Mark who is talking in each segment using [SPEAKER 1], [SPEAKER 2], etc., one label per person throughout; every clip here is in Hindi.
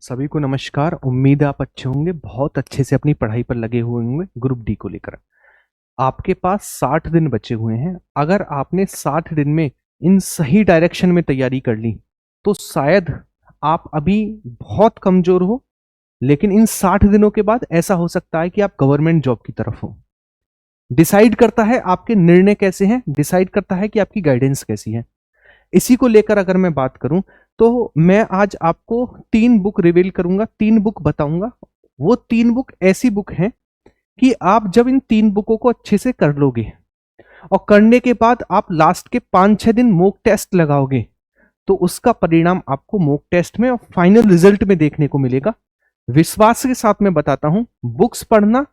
[SPEAKER 1] सभी को नमस्कार। उम्मीद है आप अच्छे होंगे, बहुत अच्छे से अपनी पढ़ाई पर लगे हुए होंगे। ग्रुप डी को लेकर आपके पास 60 दिन बचे हुए हैं। अगर आपने 60 दिन में इन सही डायरेक्शन में तैयारी कर ली तो शायद आप अभी बहुत कमजोर हो, लेकिन इन 60 दिनों के बाद ऐसा हो सकता है कि आप गवर्नमेंट जॉब की तरफ हो। डिसाइड करता है आपके निर्णय कैसे हैं, डिसाइड करता है कि आपकी गाइडेंस कैसी है। इसी को लेकर अगर मैं बात करूं तो मैं आज आपको 3 बुक रिवील करूंगा, 3 बुक बताऊंगा। वो 3 बुक ऐसी बुक हैं कि आप जब इन 3 बुकों को अच्छे से कर लोगे और करने के बाद आप लास्ट के 5-6 दिन मॉक टेस्ट लगाओगे तो उसका परिणाम आपको मॉक टेस्ट में और फाइनल रिजल्ट में देखने को मिलेगा। विश्वास के साथ मैं बताता हूं, बुक्स पढ़ना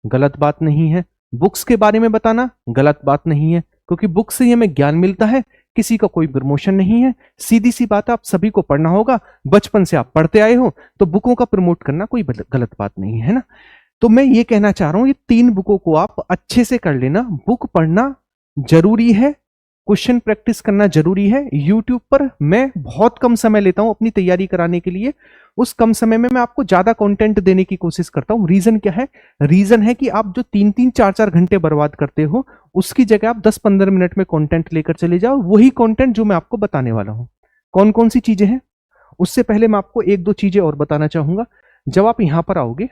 [SPEAKER 1] गलत बात नहीं है, बुक्स के बारे में बताना गलत बात नहीं है, क्योंकि बुक से ही हमें ज्ञान मिलता है। किसी का कोई प्रमोशन नहीं है, सीधी सी बात है, आप सभी को पढ़ना होगा। बचपन से आप पढ़ते आए हो तो बुकों का प्रमोट करना कोई गलत बात नहीं है ना। तो मैं ये कहना चाह रहा हूं, ये 3 बुकों को आप अच्छे से कर लेना। बुक पढ़ना जरूरी है, क्वेश्चन प्रैक्टिस करना जरूरी है। यूट्यूब पर मैं बहुत कम समय लेता हूं अपनी तैयारी कराने के लिए। उस कम समय में मैं आपको ज्यादा कंटेंट देने की कोशिश करता हूं। रीजन क्या है? रीजन है कि आप जो 3-3 4-4 घंटे बर्बाद करते हो उसकी जगह आप 10-15 मिनट में कंटेंट लेकर चले जाओ। वही कंटेंट जो मैं आपको बताने वाला हूं। कौन कौन सी चीजें हैं, उससे पहले मैं आपको 1-2 चीजें और बताना चाहूंगा। जब आप यहां पर आओगे,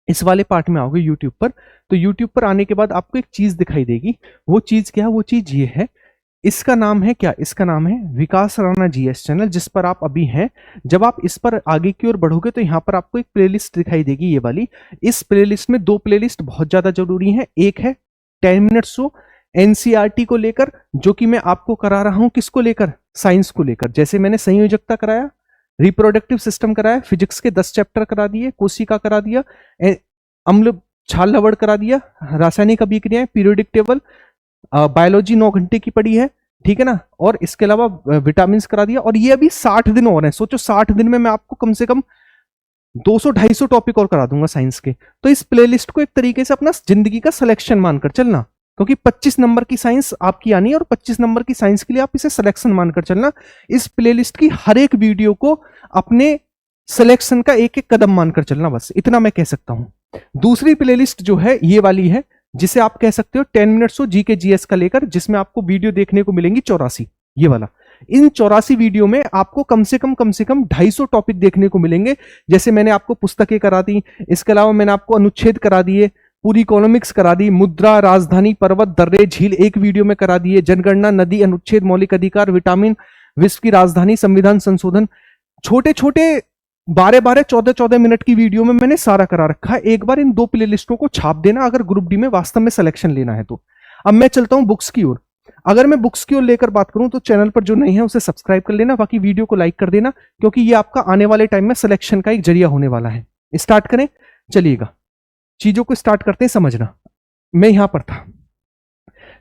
[SPEAKER 1] इस वाले पार्ट में आओगे यूट्यूब पर, तो यूट्यूब पर आने के बाद आपको एक चीज दिखाई देगी। वो चीज क्या है? वो चीज ये है, इसका नाम है क्या? इसका नाम है विकास राणा जीएस चैनल, जिस पर आप अभी हैं। जब आप इस पर आगे की ओर बढ़ोगे तो यहां पर आपको एक प्लेलिस्ट दिखाई देगी, ये वाली। इस प्लेलिस्ट में 2 प्लेलिस्ट बहुत ज्यादा जरूरी है। एक है 10 मिनट्स शो एनसीईआरटी को लेकर, जो कि मैं आपको करा रहा हूं। किसको लेकर? साइंस को लेकर। जैसे मैंने संयोजकता कराया, रिप्रोडक्टिव सिस्टम कराया, फिजिक्स के 10 चैप्टर करा दिए, कोशिका करा दिया, अम्ल छाल लवण करा दिया, रासायनिक अभिक्रियाएं, पीरियोडिक टेबल, बायोलॉजी 9 घंटे की पड़ी है, ठीक है ना। और इसके अलावा विटामिन करा दिया। और ये अभी 60 दिन और हैं। सोचो 60 दिन में मैं आपको कम से कम 200-250 टॉपिक और करा दूंगा साइंस के। तो इस प्लेलिस्ट को एक तरीके से अपना जिंदगी का सिलेक्शन मानकर चलना, क्योंकि 25 नंबर की साइंस आपकी आनी है और 25 नंबर की साइंस के लिए आप इसे सिलेक्शन मानकर चलना। इस प्लेलिस्ट की हर एक वीडियो को अपने सिलेक्शन का एक एक कदम मानकर चलना, बस इतना मैं कह सकता हूं। दूसरी प्लेलिस्ट जो है ये वाली है, जिसे आप कह सकते हो 10 मिनट्स हो जीके जीएस का लेकर, जिसमें आपको वीडियो देखने को मिलेंगी 84, ये वाला। इन 84 वीडियो में आपको कम से कम 250 टॉपिक देखने को मिलेंगे। जैसे मैंने आपको पुस्तकें करा दी, इसके अलावा मैंने आपको अनुच्छेद करा दिए, पूरी इकोनॉमिक्स करा दी, मुद्रा, राजधानी, पर्वत, दर्रे, झील एक वीडियो में करा दिए, जनगणना, नदी, अनुच्छेद, मौलिक अधिकार, विटामिन, विश्व की राजधानी, संविधान संशोधन, छोटे छोटे 12-12, 14-14 मिनट की वीडियो में मैंने सारा करा रखा है। एक बार इन 2 प्लेलिस्टों को छाप देना अगर ग्रुप डी में वास्तव में सिलेक्शन लेना है तो। अब मैं चलता हूं बुक्स की ओर। अगर मैं बुक्स की ओर लेकर बात करूं तो चैनल पर जो नहीं है उसे सब्सक्राइब कर लेना, बाकी वीडियो को लाइक कर देना, क्योंकि ये आपका आने वाले टाइम में सिलेक्शन का एक जरिया होने वाला है। स्टार्ट करें, चलिएगा चीजों को स्टार्ट करते हैं समझना। मैं यहां पर था।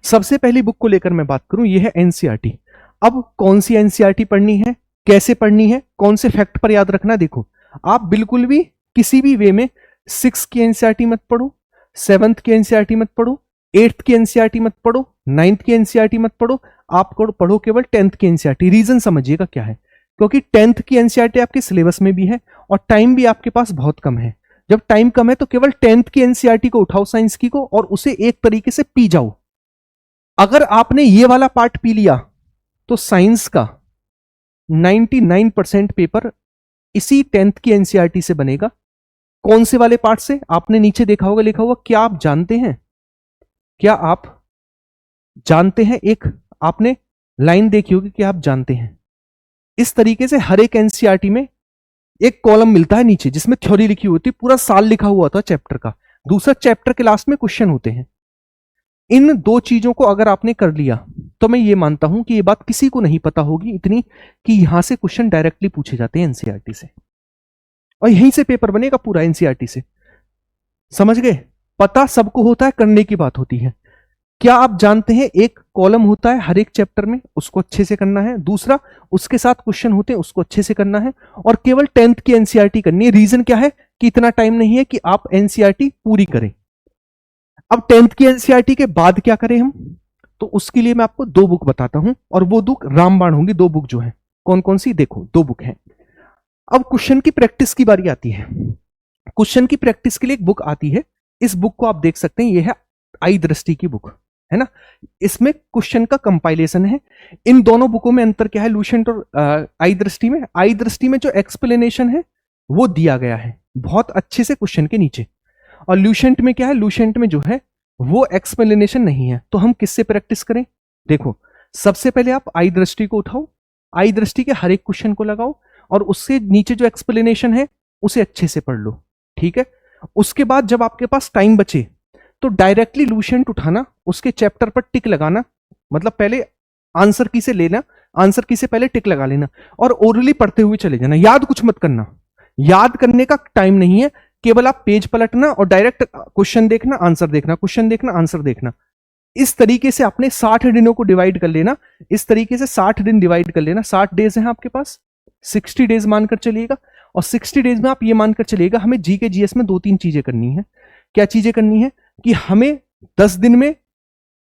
[SPEAKER 1] सबसे पहली बुक को लेकर मैं बात करूं, यह है एनसीईआरटी। अब कौन सी एनसीईआरटी पढ़नी है, कैसे पढ़नी है, कौन से फैक्ट पर याद रखना, देखो आप बिल्कुल भी किसी भी वे में 6 की एनसीईआरटी मत पढ़ो, 7th की एनसीईआरटी मत पढ़ो, 8th की एनसीईआरटी मत पढ़ो, 9th की एनसीईआरटी मत पढ़ो। आप पढ़ो केवल 10th की एनसीईआरटी। रीजन समझिएगा क्या है, क्योंकि 10th की एनसीईआरटी आपके सिलेबस में भी है और टाइम भी आपके पास बहुत कम है। जब टाइम कम है तो केवल 10th की एनसीईआरटी को उठाओ साइंस की को, और उसे एक तरीके से पी जाओ। अगर आपने ये वाला पार्ट पी लिया तो साइंस का 99% पेपर इसी 10th की एनसीईआरटी से बनेगा। कौन से वाले पार्ट से? आपने नीचे देखा होगा लिखा हुआ, क्या आप जानते हैं? क्या आप जानते हैं? एक आपने लाइन देखी होगी, क्या आप जानते हैं? इस तरीके से हर एक एनसीईआरटी में एक कॉलम मिलता है नीचे, जिसमें थ्योरी लिखी होती है, पूरा साल लिखा हुआ था चैप्टर का। दूसरा चैप्टर के लास्ट में क्वेश्चन होते हैं। इन 2 चीजों को अगर आपने कर लिया तो मैं ये मानता हूं कि ये बात किसी को नहीं पता होगी इतनी, कि यहां से क्वेश्चन डायरेक्टली पूछे जाते हैं एनसीईआरटी से, और यहीं से पेपर बनेगा पूरा एनसीईआरटी से। समझ गए? पता सबको होता है, करने की बात होती है। क्या आप जानते हैं एक कॉलम होता है हर एक चैप्टर में, उसको अच्छे से करना है। दूसरा, उसके साथ क्वेश्चन होते हैं, उसको अच्छे से करना है। और केवल 10th की एनसीईआरटी करनी है। रीजन क्या है? कि इतना टाइम नहीं है कि आप एनसीईआरटी पूरी करें। अब 10th की एनसीईआरटी के बाद क्या करें हम, तो उसके लिए मैं आपको 2 बुक बताता हूं, और वो बुक रामबाण होंगी। 2 बुक जो है कौन कौन सी, देखो 2 बुक हैं। अब क्वेश्चन की प्रैक्टिस की बारी आती है। क्वेश्चन की प्रैक्टिस के लिए एक बुक आती है, इस बुक को आप देख सकते हैं, ये है आई दृष्टि की बुक, है ना। इसमें क्वेश्चन का कंपाइलेशन है। इन दोनों बुकों में अंतर क्या है, लुसेंट और आई दृष्टि में? आई दृष्टि में जो एक्सप्लेनेशन है वो दिया गया है बहुत अच्छे से क्वेश्चन के नीचे, और लुसेंट में क्या है, लुसेंट में जो है वो एक्सप्लेनेशन नहीं है। तो हम किससे प्रैक्टिस करें? देखो, सबसे पहले आप आई दृष्टि को उठाओ, आई दृष्टि के हर एक क्वेश्चन को लगाओ और उससे नीचे जो एक्सप्लेनेशन है उसे अच्छे से पढ़ लो, ठीक है। उसके बाद जब आपके पास टाइम बचे तो डायरेक्टली लुसेंट उठाना, उसके चैप्टर पर टिक लगाना, मतलब पहले आंसर की से लेना, आंसर की से पहले टिक लगा लेना और ओरली पढ़ते हुए चले जाना। याद कुछ मत करना, याद करने का टाइम नहीं है, केवल आप पेज पलटना और डायरेक्ट क्वेश्चन देखना, आंसर देखना, क्वेश्चन देखना, आंसर देखना। इस तरीके से आपने 60 दिनों को डिवाइड कर लेना, इस तरीके से 60 दिन डिवाइड कर लेना। 60 डेज हैं आपके पास, 60 डेज मानकर चलिएगा, और 60 डेज में आप ये मानकर चलिएगा हमें जी के जीएस में 2-3 चीजें करनी है। क्या चीजें करनी है कि हमें 10 दिन में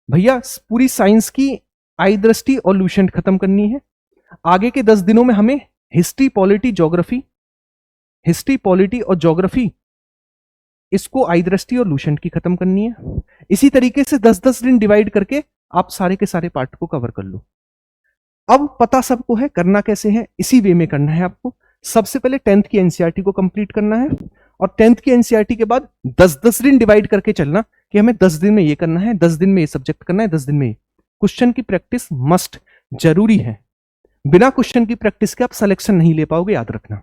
[SPEAKER 1] भैया पूरी साइंस की आई दृष्टि और लुसेंट खत्म करनी है। आगे के 10 दिनों में हमें history, polity, geography, history, polity और ज्योग्राफी, इसको आई दृष्टि और लुसेंट की खत्म करनी है। इसी तरीके से 10-10 दिन डिवाइड करके आप सारे के सारे पार्ट को कवर कर लो। अब पता सबको है करना कैसे है, इसी वे में करना है आपको। सबसे पहले 10th की एनसीईआरटी को कंप्लीट करना है, और 10th की एनसीईआरटी के बाद 10-10 दिन डिवाइड करके चलना कि हमें 10 दिन में ये करना है, 10 दिन में ये सब्जेक्ट करना है, 10 दिन में ये। क्वेश्चन की प्रैक्टिस मस्ट, जरूरी है। बिना क्वेश्चन की प्रैक्टिस के आप सिलेक्शन नहीं ले पाओगे, याद रखना।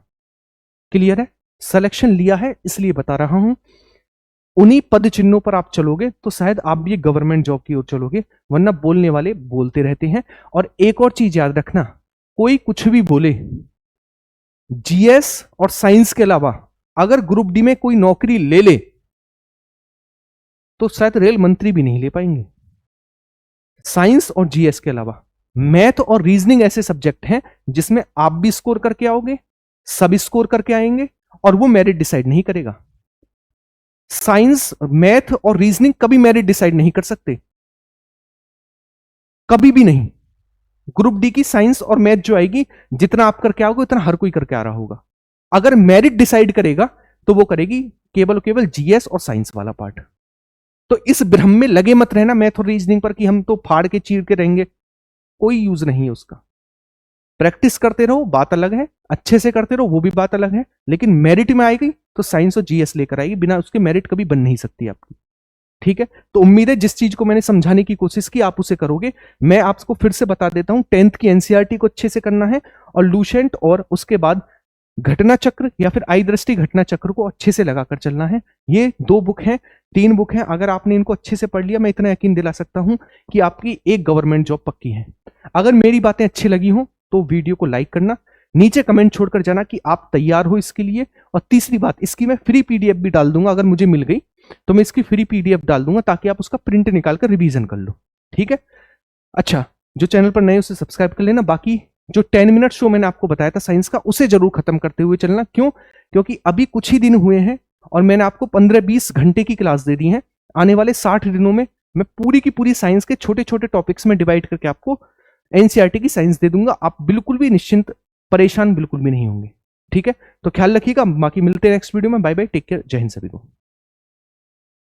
[SPEAKER 1] क्लियर है? सिलेक्शन लिया है इसलिए बता रहा हूं। उन्हीं पद चिन्हों पर आप चलोगे तो शायद आप भी गवर्नमेंट जॉब की ओर चलोगे, वरना बोलने वाले बोलते रहते हैं। और एक और चीज याद रखना, कोई कुछ भी बोले, जीएस और साइंस के अलावा अगर ग्रुप डी में कोई नौकरी ले ले तो शायद रेल मंत्री भी नहीं ले पाएंगे। साइंस और जीएस के अलावा मैथ और रीजनिंग ऐसे सब्जेक्ट हैं जिसमें आप भी स्कोर करके आओगे, सब स्कोर करके आएंगे, और वो मेरिट डिसाइड नहीं करेगा। साइंस, मैथ और रीजनिंग कभी मेरिट डिसाइड नहीं कर सकते, कभी भी नहीं। ग्रुप डी की साइंस और मैथ जो आएगी, जितना आप करके आओगे उतना हर कोई करके आ रहा होगा। अगर मेरिट डिसाइड करेगा तो वो करेगी केवल केवल जीएस और साइंस वाला पार्ट। तो इस भ्रम में लगे मत रहना मैथ और रीजनिंग पर कि हम तो फाड़ के चीर के रहेंगे, कोई यूज नहीं है उसका। प्रैक्टिस करते रहो, बात अलग है, अच्छे से करते रहो, वो भी बात अलग है, लेकिन मेरिट में आएगी तो साइंस और जीएस लेकर आएगी, बिना उसके मेरिट कभी बन नहीं सकती आपकी। ठीक है, तो उम्मीद है जिस चीज को मैंने समझाने की कोशिश की आप उसे करोगे। मैं आपको फिर से बता देता हूं, 10th की एनसीईआरटी को अच्छे से करना है, और लुसेंट और उसके बाद घटना चक्र या फिर आई दृष्टि घटना चक्र को अच्छे से लगाकर चलना है। ये 2 बुक हैं, 3 बुक हैं, अगर आपने इनको अच्छे से पढ़ लिया, मैं इतना यकीन दिला सकता हूं कि आपकी एक गवर्नमेंट जॉब पक्की है। अगर मेरी बातें अच्छी लगी हो तो वीडियो को लाइक करना, नीचे कमेंट छोड़कर जाना कि आप तैयार हो इसके लिए। और तीसरी बात, इसकी मैं फ्री पीडीएफ भी डाल दूंगा, अगर मुझे मिल गई तो मैं इसकी फ्री पीडीएफ डाल दूंगा ताकि आप उसका प्रिंट निकालकर रिवीजन कर लो। ठीक है, अच्छा, जो चैनल पर नए उसे सब्सक्राइब कर लेना। बाकी जो 10 मिनट शो मैंने आपको बताया था साइंस का, उसे जरूर खत्म करते हुए चलना। क्यों? क्योंकि अभी कुछ ही दिन हुए हैं और मैंने आपको 15-20 घंटे की क्लास दे दी है। आने वाले 60 दिनों में मैं पूरी की पूरी साइंस के छोटे छोटे टॉपिक्स में डिवाइड करके आपको एनसीईआरटी की साइंस दे दूंगा। आप बिल्कुल भी निश्चिंत, परेशान बिल्कुल भी नहीं होंगे। ठीक है, तो ख्याल रखिएगा। बाकी मिलते हैं नेक्स्ट वीडियो में। बाय बाय, टेक केयर, जय हिंद सभी को।